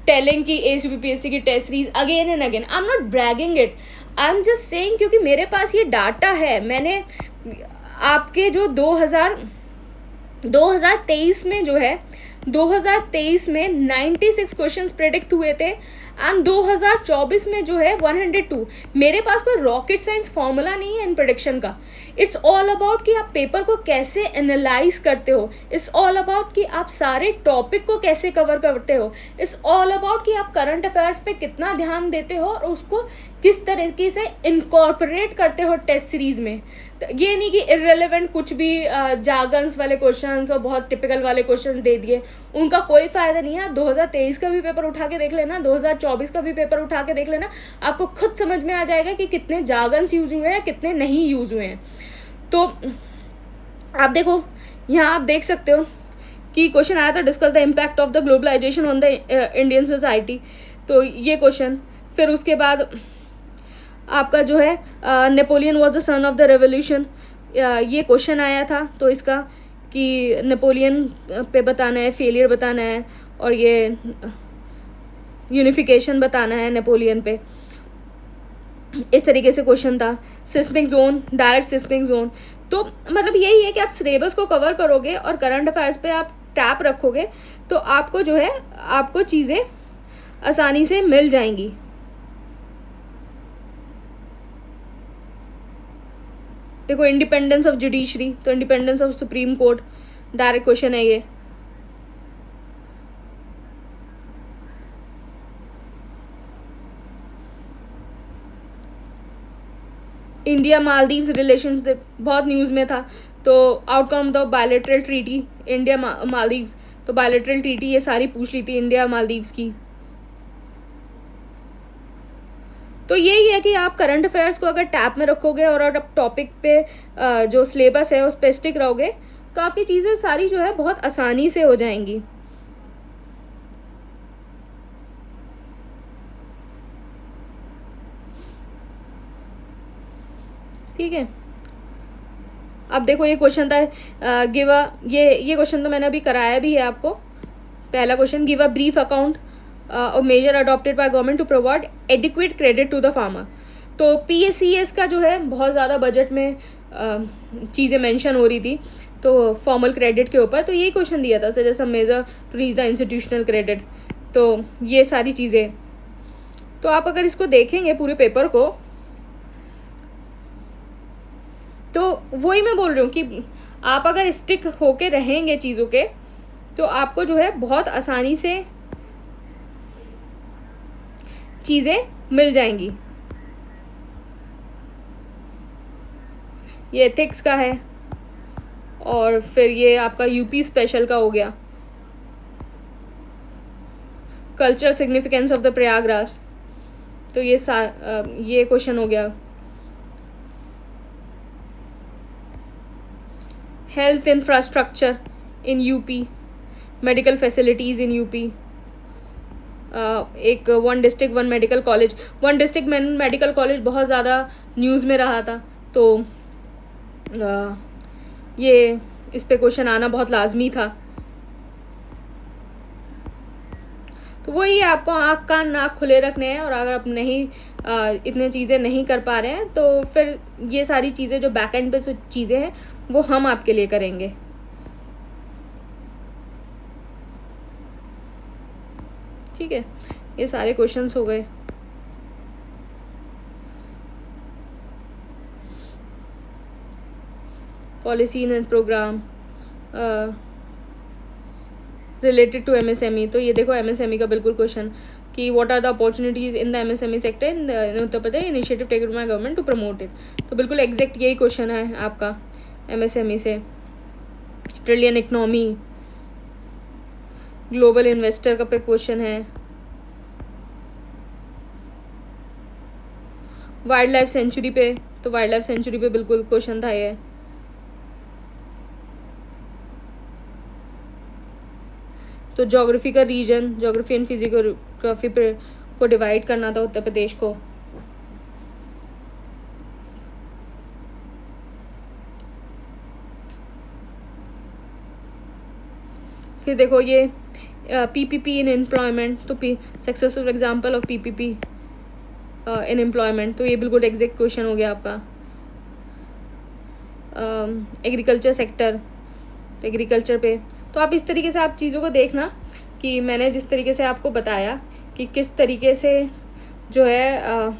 टेलिंग कि ACPPSC की test series again and again. I am not bragging it, I am just saying क्योंकि मेरे पास ये डाटा है। मैंने आपके जो 2023 में जो है 2023 में 96 क्वेश्चंस प्रेडिक्ट हुए थे एंड 2024 में जो है 102। मेरे पास कोई रॉकेट साइंस फॉर्मूला नहीं है इन प्रेडिक्शन का। इट्स ऑल अबाउट कि आप पेपर को कैसे एनालाइज करते हो, इट्स ऑल अबाउट कि आप सारे टॉपिक को कैसे कवर करते हो, इट्स ऑल अबाउट कि आप करंट अफेयर्स पे कितना ध्यान देते हो और उसको किस तरीके से इनकॉर्पोरेट करते हो टेस्ट सीरीज में। तो ये नहीं कि इररिलेवेंट कुछ भी जार्गन्स वाले क्वेश्चंस और बहुत टिपिकल वाले क्वेश्चंस दे दिए, उनका कोई फ़ायदा नहीं है। 2023 का भी पेपर उठा के देख लेना, 2024 का भी पेपर उठा के देख लेना, आपको खुद समझ में आ जाएगा कि कितने जार्गन्स यूज हुए हैं, कितने नहीं यूज हुए हैं। तो आप देखो, यहाँ आप देख सकते हो कि क्वेश्चन आया था, discuss the impact of the globalisation on the Indian society. तो ये क्वेश्चन, फिर उसके बाद आपका जो है Napoleon was the son of the revolution, ये क्वेश्चन आया था। तो इसका कि नेपोलियन पे बताना है, फेलियर बताना है और ये यूनिफिकेशन बताना है नेपोलियन पे, इस तरीके से क्वेश्चन था। Seismic zone, direct seismic zone. तो मतलब यही है कि आप सिलेबस को कवर करोगे और करंट अफेयर्स पे आप टैप रखोगे तो आपको जो है आपको चीज़ें आसानी से मिल जाएंगी। देखो, इंडिपेंडेंस ऑफ जुडिशरी, तो independence of supreme court, direct question है ये। इंडिया मालदीव्स रिलेशंस बहुत न्यूज़ में था। तो outcome the bilateral treaty India Maldives, तो बायलैटरल ट्रीटी ये सारी पूछ ली थी इंडिया मालदीव्स की। तो यही है कि आप करंट अफेयर्स को अगर टैप में रखोगे और आप टॉपिक पे जो सिलेबस है उस पर स्टिक रहोगे तो आपकी चीज़ें सारी जो है बहुत आसानी से हो जाएंगी। ठीक है, अब देखो ये क्वेश्चन था गिव अ, ये क्वेश्चन तो मैंने अभी कराया भी है आपको। पहला question, give a brief account और measure adopted by government to provide adequate credit to the farmer. तो PSES का जो है बहुत ज़्यादा बजट में चीज़ें मेंशन हो रही थी तो फॉर्मल क्रेडिट के ऊपर, तो यही क्वेश्चन दिया था, suggest some major to reach the institutional credit. तो ये सारी चीज़ें, तो आप अगर इसको देखेंगे पूरे पेपर को तो वही मैं बोल रही हूँ कि आप अगर स्टिक होके रहेंगे चीज़ों के तो आपको जो है बहुत आसानी से चीज़ें मिल जाएंगी। ये एथिक्स का है और फिर ये आपका यूपी स्पेशल का हो गया, cultural significance of the Prayagraj, तो ये क्वेश्चन हो गया। Health infrastructure in UP, medical facilities in UP, एक one district one medical college, one district medical college बहुत ज़्यादा न्यूज़ में रहा था। तो ये इस पे क्वेश्चन आना बहुत लाजमी था। तो वही आपको आँख कान नाक खुले रखने हैं, और अगर आप नहीं इतने चीज़ें नहीं कर पा रहे हैं तो फिर ये सारी चीज़ें जो बैक एंड पे जो चीज़ें हैं वो हम आपके लिए करेंगे। ठीक है, ये सारे क्वेश्चंस हो गए। Policy and programme related to MSME, तो ये देखो एमएसएमई का बिल्कुल क्वेश्चन कि what are the opportunities in the MSME sector in Uttar Pradesh, initiative taken by government to promote it. तो बिल्कुल एग्जैक्ट यही क्वेश्चन है आपका एमएसएमई से। ट्रिलियन इकनॉमी, ग्लोबल इन्वेस्टर का पे क्वेश्चन है। वाइल्ड लाइफ सेंचुरी पे, तो वाइल्ड लाइफ सेंचुरी पे बिल्कुल क्वेश्चन था ये। तो ज्योग्राफी का रीजन, ज्योग्राफी एंड फिजियोग्राफी पे को डिवाइड करना था उत्तर प्रदेश को। फिर देखो ये पीपीपी इन एम्प्लॉयमेंट, तो successful example of PPP in employment, तो ये बिल्कुल एग्जैक्ट क्वेश्चन हो गया आपका। एग्रीकल्चर सेक्टर, तो एग्रीकल्चर पे, तो आप इस तरीके से आप चीज़ों को देखना कि मैंने जिस तरीके से आपको बताया कि किस तरीके से जो है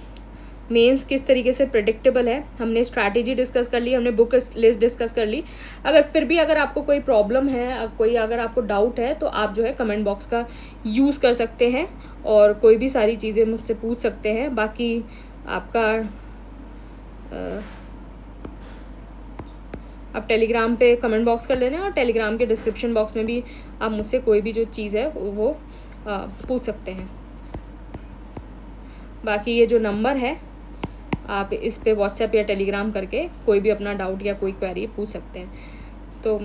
मेंस किस तरीके से प्रेडिक्टेबल है। हमने स्ट्रैटेजी डिस्कस कर ली, हमने बुक लिस्ट डिस्कस कर ली। अगर फिर भी अगर आपको कोई प्रॉब्लम है, कोई अगर आपको डाउट है, तो आप जो है कमेंट बॉक्स का यूज़ कर सकते हैं और कोई भी सारी चीज़ें मुझसे पूछ सकते हैं। बाकी आपका आप टेलीग्राम पे कमेंट बॉक्स कर लेना, और टेलीग्राम के डिस्क्रिप्शन बॉक्स में भी आप मुझसे कोई भी जो चीज़ है वो पूछ सकते हैं। बाकी ये जो नंबर है आप इस पे व्हाट्सएप या टेलीग्राम करके कोई भी अपना डाउट या कोई क्वेरी पूछ सकते हैं। तो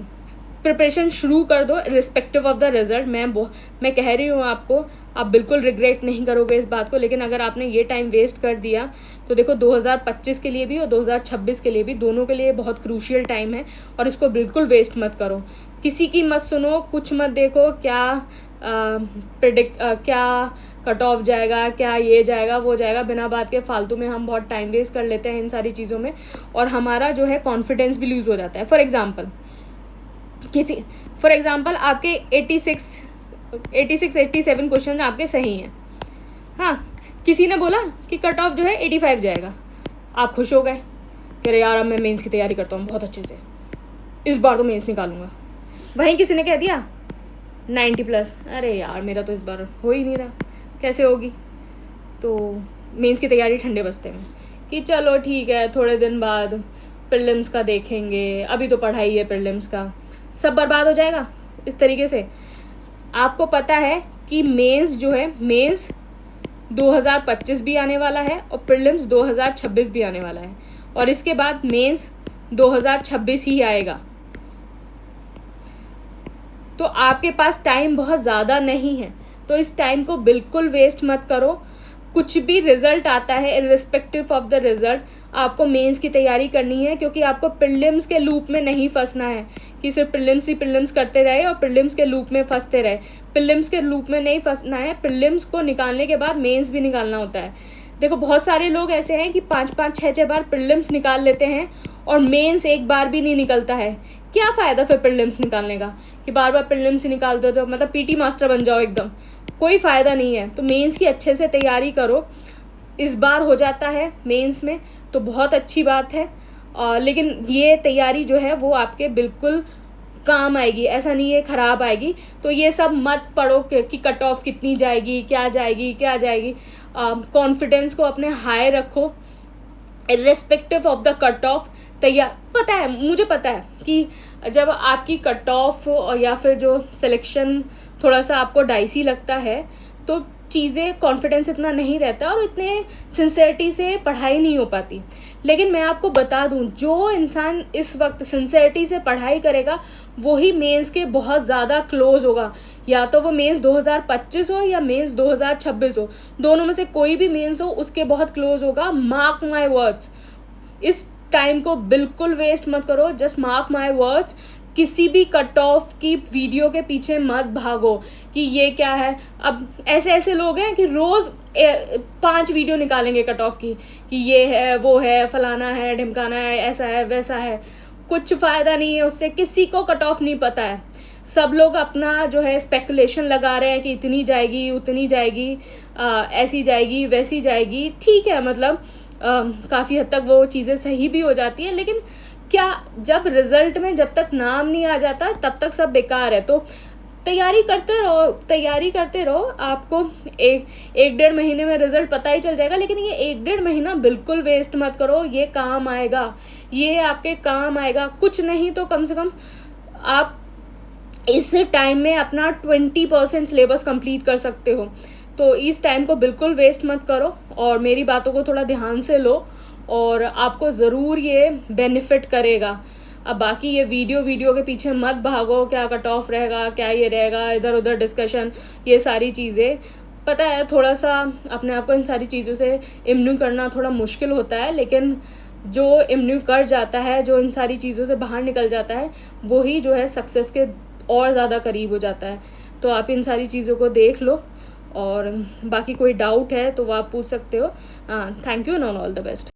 प्रिपरेशन शुरू कर दो रिस्पेक्टिव ऑफ द रिज़ल्ट। मैं कह रही हूँ आपको, आप बिल्कुल रिग्रेट नहीं करोगे इस बात को, लेकिन अगर आपने ये टाइम वेस्ट कर दिया तो देखो 2025 के लिए भी और 2026 के लिए भी, दोनों के लिए बहुत क्रूशियल टाइम है, और इसको बिल्कुल वेस्ट मत करो। किसी की मत सुनो, कुछ मत देखो क्या क्या कट ऑफ जाएगा, क्या ये जाएगा वो जाएगा, बिना बात के फालतू में हम बहुत टाइम वेस्ट कर लेते हैं इन सारी चीज़ों में, और हमारा जो है कॉन्फिडेंस भी लूज़ हो जाता है। फॉर एग्ज़ाम्पल आपके 86 87 क्वेश्चन आपके सही हैं, हाँ, किसी ने बोला कि कट ऑफ जो है 85 जाएगा, आप खुश हो गए, कह रहे यार अब मैं मेंस की तैयारी करता हूँ बहुत अच्छे से, इस बार तो मेंस निकालूंगा। वहीं किसी ने कह दिया 90+, अरे यार मेरा तो इस बार हो ही नहीं रहा, कैसे होगी। तो मेंस की तैयारी ठंडे बस्ते में कि चलो ठीक है थोड़े दिन बाद प्रीलिम्स का देखेंगे, अभी तो पढ़ाई है प्रीलिम्स का, सब बर्बाद हो जाएगा इस तरीके से। आपको पता है कि मेंस जो है, मेंस 2025 भी आने वाला है और प्रीलिम्स 2026 भी आने वाला है, और इसके बाद मेंस 2026 ही आएगा। तो आपके पास टाइम बहुत ज़्यादा नहीं है, तो इस टाइम को बिल्कुल वेस्ट मत करो। कुछ भी रिजल्ट आता है, इर्रिस्पेक्टिव ऑफ द रिजल्ट, आपको मेंस की तैयारी करनी है, क्योंकि आपको प्रीलिम्स के लूप में नहीं फंसना है कि सिर्फ प्रीलिम्स ही प्रीलिम्स करते रहे और प्रीलिम्स के लूप में फंसते रहे। प्रीलिम्स के लूप में नहीं फंसना है, प्रीलिम्स को निकालने के बाद मेंस भी निकालना होता है। देखो बहुत सारे लोग ऐसे हैं कि 5-5 6-6 बार प्रीलिम्स निकाल लेते हैं और मेंस एक बार भी नहीं निकलता है। क्या फ़ायदा फिर प्रीलिम्स निकालने का कि बार बार प्रीलिम्स ही निकाल दो, तो मतलब पीटी मास्टर बन जाओ एकदम, कोई फ़ायदा नहीं है। तो मेंस की अच्छे से तैयारी करो, इस बार हो जाता है मेंस में तो बहुत अच्छी बात है, लेकिन ये तैयारी जो है वो आपके बिल्कुल काम आएगी, ऐसा नहीं है ख़राब आएगी। तो ये सब मत पढ़ो कि कट ऑफ कितनी जाएगी, क्या जाएगी क्या जाएगी। कॉन्फिडेंस को अपने हाई रखो irrespective of the cut off. पता है, मुझे पता है कि जब आपकी कट ऑफ या फिर जो सिलेक्शन थोड़ा सा आपको डाइसी लगता है तो चीज़ें कॉन्फिडेंस इतना नहीं रहता और इतने सिंसेरिटी से पढ़ाई नहीं हो पाती। लेकिन मैं आपको बता दूं, जो इंसान इस वक्त सिंसेरिटी से पढ़ाई करेगा वही मेंस के बहुत ज़्यादा क्लोज होगा। या तो वो मेंस 2025 हो या मेंस 2026 हो, दोनों में से कोई भी मेंस हो उसके बहुत क्लोज होगा। मार्क माई वर्ड्स, इस टाइम को बिल्कुल वेस्ट मत करो, जस्ट मार्क माई वर्ड्स किसी भी कट ऑफ की वीडियो के पीछे मत भागो कि ये क्या है। अब ऐसे ऐसे लोग हैं कि रोज़ 5 वीडियो निकालेंगे कट ऑफ की कि ये है, वो है, फलाना है, ढिमकाना है, ऐसा है, वैसा है। कुछ फ़ायदा नहीं है उससे, किसी को कट ऑफ नहीं पता है। सब लोग अपना जो है स्पेकुलेशन लगा रहे हैं कि इतनी जाएगी, उतनी जाएगी, ऐसी जाएगी, वैसी जाएगी। ठीक है, मतलब काफ़ी हद तक वो चीज़ें सही भी हो जाती है, लेकिन क्या जब रिज़ल्ट में जब तक नाम नहीं आ जाता तब तक सब बेकार है। तो तैयारी करते रहो। आपको एक 1.5 महीने में रिज़ल्ट पता ही चल जाएगा, लेकिन ये 1.5 महीना बिल्कुल वेस्ट मत करो। ये काम आएगा, ये आपके काम आएगा। कुछ नहीं तो कम से कम आप इस टाइम में अपना 20% सिलेबस कंप्लीट कर सकते हो। तो इस टाइम को बिल्कुल वेस्ट मत करो और मेरी बातों को थोड़ा ध्यान से लो और आपको ज़रूर ये बेनिफिट करेगा। अब बाकी ये वीडियो के पीछे मत भागो, क्या कट ऑफ रहेगा, क्या ये रहेगा, इधर उधर डिस्कशन, ये सारी चीज़ें। पता है थोड़ा सा अपने आप को इन सारी चीज़ों से इम्यून करना थोड़ा मुश्किल होता है, लेकिन जो इम्यून कर जाता है, जो इन सारी चीज़ों से बाहर निकल जाता है, वही जो है सक्सेस के और ज़्यादा करीब हो जाता है। तो आप इन सारी चीज़ों को देख लो और बाकी कोई डाउट है तो वो आप पूछ सकते हो। Thank you and all the best.